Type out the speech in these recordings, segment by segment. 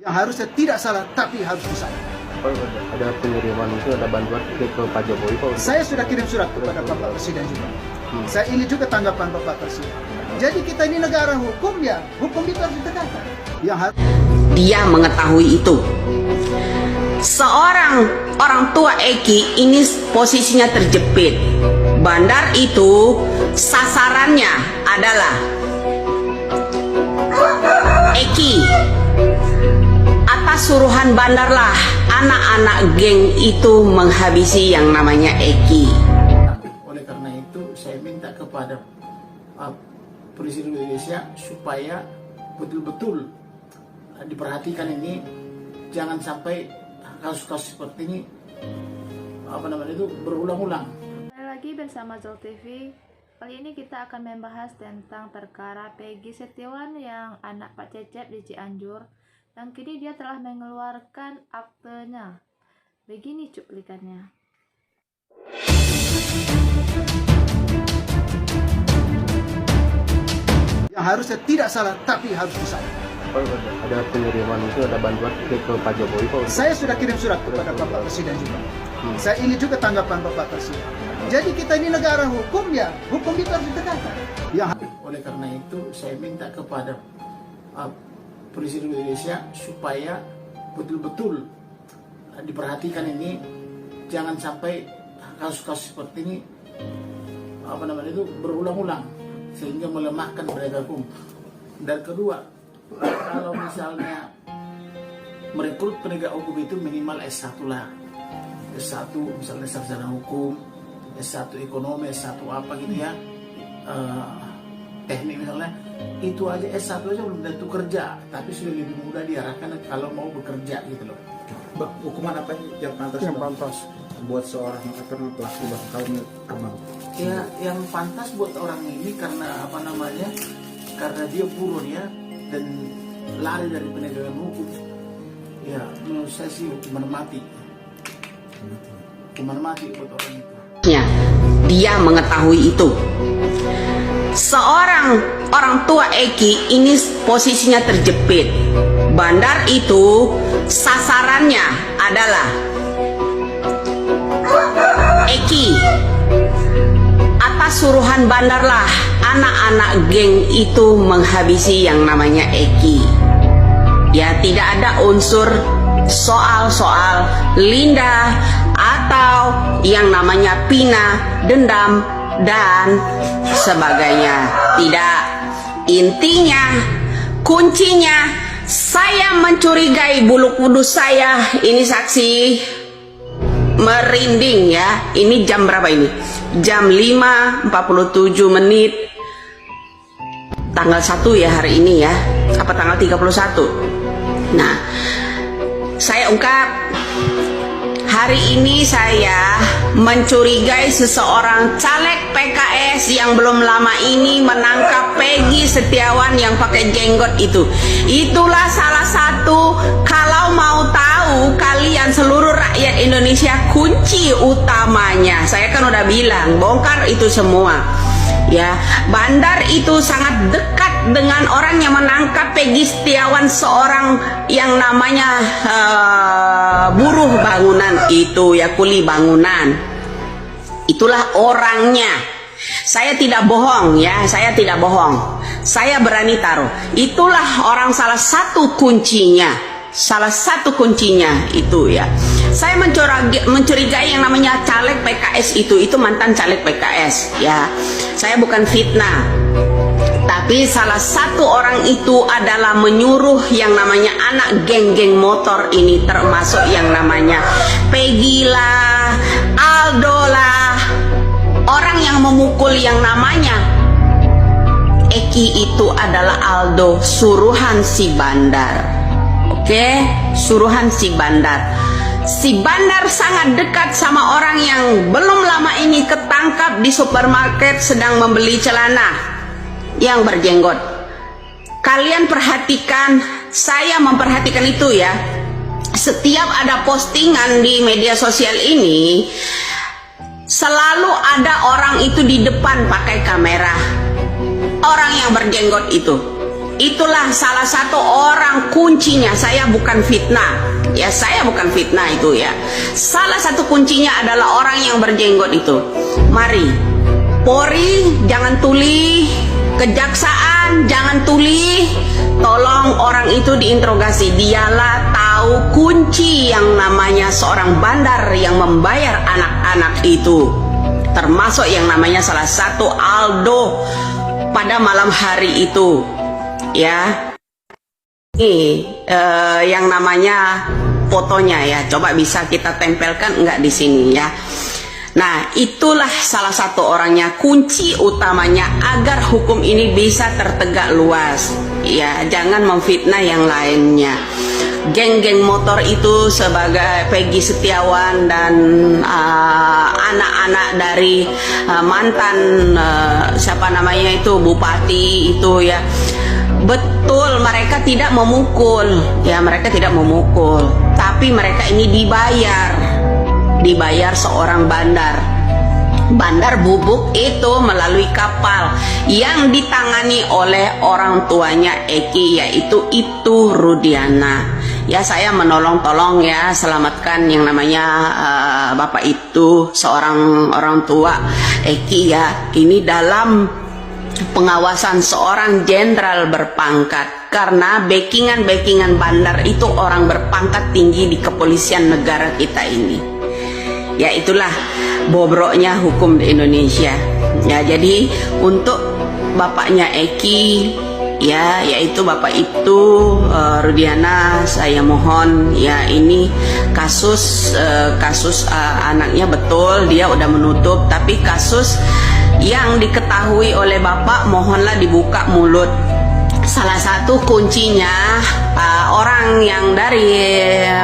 Yang harusnya tidak salah, tapi harus disalahkan. Ada pengiriman itu, ada bantuan ke Pak Jokowi Pak? Saya sudah kirim surat kepada Bapak Presiden juga. Saya ingin juga tanggapan Bapak Presiden. Jadi kita ini negara hukum, ya hukum itu harus ditegakkan. Yang harus Dia mengetahui itu. Seorang orang tua Eki ini posisinya terjepit. Bandar itu sasarannya adalah Eki. Atas suruhan Bandarlah anak-anak geng itu menghabisi yang namanya Eki. Oleh karena itu saya minta kepada Presiden Indonesia supaya betul-betul diperhatikan ini, jangan sampai kasus-kasus seperti ini berulang-ulang. Kembali lagi bersama Zol TV. Kali ini kita akan membahas tentang perkara Peggy Setiawan yang anak Pak Cecep di Cianjur, dan kini dia telah mengeluarkan aktenya. Begini cuplikannya. yang harusnya tidak salah, tapi harus disalahkan. Ada pengiriman itu, ada bantuan ke Pak Jokowi Pak? Saya sudah kirim surat kepada Bapak Presiden juga. Saya ingin juga tanggapan Bapak Presiden. Jadi kita ini negara hukum, ya hukum itu harus ditegakkan. Oleh karena itu saya minta kepada Presiden Indonesia supaya betul-betul diperhatikan ini, jangan sampai kasus-kasus seperti ini berulang-ulang sehingga melemahkan penegak hukum. Dan kedua, kalau misalnya merekrut penegak hukum itu minimal S1 lah. S1 misalnya sarjana hukum, S1 ekonomi, S1 apa gitu ya, teknik misalnya, itu aja S1 aja belum tentu kerja, tapi sudah lebih mudah diarahkan kalau mau bekerja gitu loh. Hukuman apa yang pantas? Yang pantas buat seorang pelaku kaum abang. Ya, yang pantas buat orang ini karena karena dia buron ya, dan lari dari penegakan hukum. Ya, menurut saya sih hukuman mati. Hukuman mati buat orang itu. Dia mengetahui itu. Seorang orang tua Eki ini posisinya terjepit. Bandar itu sasarannya adalah Eki. Atas suruhan Bandarlah anak-anak geng itu menghabisi yang namanya Eki. Ya, tidak ada unsur soal-soal Linda atau yang namanya Pina, dendam, dan sebagainya. Tidak. Intinya, kuncinya, saya mencurigai bulu kudus saya. Ini saksi merinding ya. Ini jam berapa ini? Jam 5.47 menit. Tanggal 1 ya hari ini ya. Apa tanggal 31? Nah, saya ungkap, hari ini saya mencurigai seseorang caleg PKS yang belum lama ini menangkap Peggy Setiawan yang pakai jenggot itu. Itulah salah satu, kalau mau tahu kalian seluruh rakyat Indonesia, kunci utamanya. Saya kan udah bilang, bongkar itu semua. Ya, Bandar itu sangat dekat dengan orang yang menangkap Peggy Setiawan, seorang yang namanya buruh bangunan itu ya, kuli bangunan. Itulah orangnya. Saya tidak bohong ya, saya tidak bohong. Saya berani taruh. Itulah orang, salah satu kuncinya. Salah satu kuncinya itu ya. Saya mencurigai yang namanya caleg PKS itu mantan caleg PKS ya. Saya bukan fitnah, tapi salah satu orang itu adalah menyuruh yang namanya anak geng-geng motor ini, termasuk yang namanya Peggy lah, Aldo lah, orang yang memukul yang namanya Eki itu adalah Aldo, suruhan si Bandar. Oke, suruhan si Bandar. Si Bandar sangat dekat sama orang yang belum lama ini ketangkap di supermarket sedang membeli celana yang berjenggot. Kalian perhatikan, saya memperhatikan itu ya. Setiap ada postingan di media sosial ini, selalu ada orang itu di depan pakai kamera. Orang yang berjenggot itu. Itulah salah satu orang kuncinya. Saya bukan fitnah. Ya, saya bukan fitnah itu ya. Salah satu kuncinya adalah orang yang berjenggot itu. Mari, Polri jangan tuli, kejaksaan jangan tuli. Tolong orang itu diinterogasi. Dialah tahu kunci yang namanya seorang bandar yang membayar anak-anak itu. Termasuk yang namanya salah satu Aldo pada malam hari itu. Ya, ini yang namanya fotonya ya. Coba bisa kita tempelkan enggak di sini ya. Nah, itulah salah satu orangnya, kunci utamanya agar hukum ini bisa tertegak luas. Ya, jangan memfitnah yang lainnya. Geng-geng motor itu sebagai Peggy Setiawan dan anak-anak dari mantan siapa namanya itu bupati itu ya. Betul, mereka tidak memukul, ya mereka tidak memukul, tapi mereka ini dibayar seorang bandar bubuk itu melalui kapal yang ditangani oleh orang tuanya Eki, yaitu Rudiana. Ya, saya menolong-tolong ya, selamatkan yang namanya bapak itu, seorang orang tua Eki ya. Ini dalam pengawasan seorang jenderal berpangkat, karena backingan bandar itu orang berpangkat tinggi di kepolisian negara kita ini. Ya, itulah bobroknya hukum di Indonesia. Ya, jadi untuk bapaknya Eki ya, yaitu bapak itu Rudiana, saya mohon ya, ini kasus anaknya betul dia udah menutup, tapi kasus yang diketahui oleh bapak mohonlah dibuka mulut. Salah satu kuncinya orang yang dari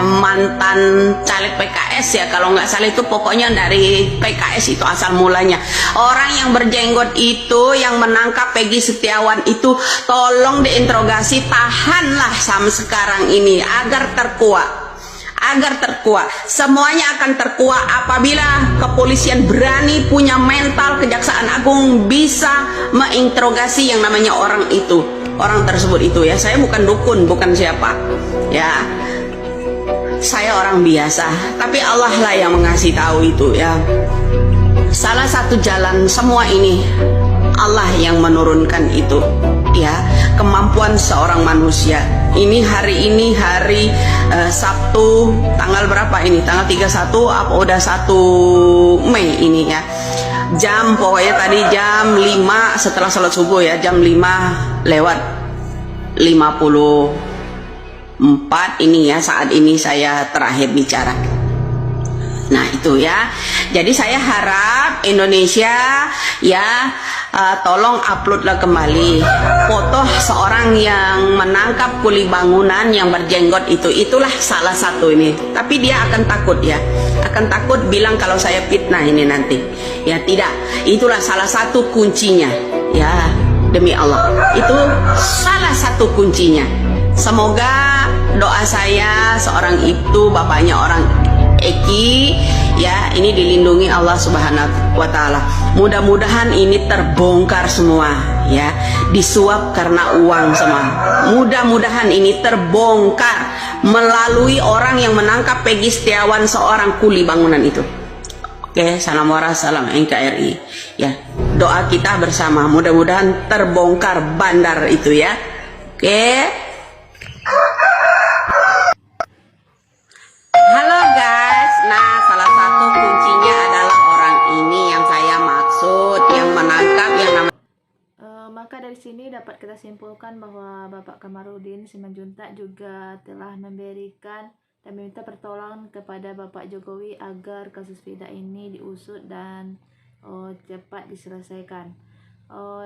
mantan caleg PKS ya, kalau nggak salah itu pokoknya dari PKS itu asal mulanya. Orang yang berjenggot itu yang menangkap Peggy Setiawan itu tolong diinterogasi, tahanlah sampai sekarang ini agar terkuat. Semuanya akan terkuat apabila kepolisian berani, punya mental, Kejaksaan Agung bisa menginterogasi yang namanya orang itu, orang tersebut itu ya. Saya bukan dukun, bukan siapa ya, saya orang biasa, tapi Allah lah yang mengasih tahu itu ya. Salah satu jalan semua ini Allah yang menurunkan itu ya, kemampuan seorang manusia. Ini hari Sabtu tanggal berapa ini? Tanggal 31 apa udah 1 Mei ini ya. Jam pokoknya tadi jam 5 setelah sholat subuh ya, jam 5 lewat 54 ini ya, saat ini saya terakhir bicara. Nah itu ya, jadi saya harap Indonesia ya tolong uploadlah kembali foto seorang yang menangkap kuli bangunan yang berjenggot itu. Itulah salah satu ini, tapi dia akan takut ya, akan takut bilang kalau saya fitnah ini nanti ya. Tidak, itulah salah satu kuncinya ya, demi Allah itu salah satu kuncinya. Semoga doa saya seorang itu bapaknya orang Eki ya, ini dilindungi Allah Subhanahu wa Ta'ala. Mudah-mudahan ini terbongkar semua ya, disuap karena uang semua. Mudah-mudahan ini terbongkar melalui orang yang menangkap Peggy Setiawan, seorang kuli bangunan itu. Oke, salam waras, salam NKRI ya. Doa kita bersama, mudah-mudahan terbongkar bandar itu ya. Oke. Halo guys, nah salah satu kuncinya adalah orang ini yang saya maksud, yang menangkap yang namanya. Maka dari sini dapat kita simpulkan bahwa Bapak Kamarudin Simanjuntak juga telah memberikan dan meminta pertolongan kepada Bapak Jokowi agar kasus Vida ini diusut dan cepat diselesaikan.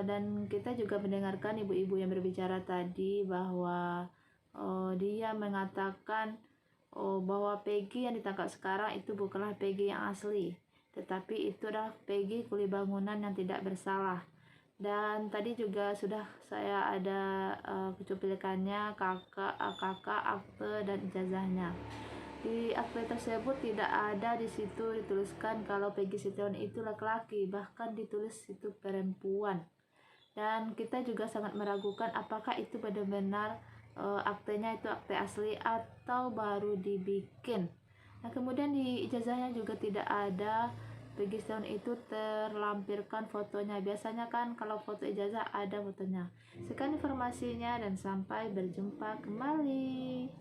Dan kita juga mendengarkan ibu-ibu yang berbicara tadi bahwa dia mengatakan bahwa Peggy yang ditangkap sekarang itu bukanlah Peggy yang asli, tetapi itu adalah Peggy kuli bangunan yang tidak bersalah. Dan tadi juga sudah saya ada cuplikannya kakak, akte dan ijazahnya. Di akte tersebut tidak ada di situ dituliskan kalau Peggy Setiawan itu laki-laki, bahkan ditulis itu perempuan. dan kita juga sangat meragukan apakah itu benar-benar aktenya itu akte asli atau baru dibikin. Nah, kemudian di ijazahnya juga tidak ada Peggy Setiawan itu terlampirkan fotonya. Biasanya kan kalau foto ijazah ada fotonya. Sekian informasinya dan sampai berjumpa kembali.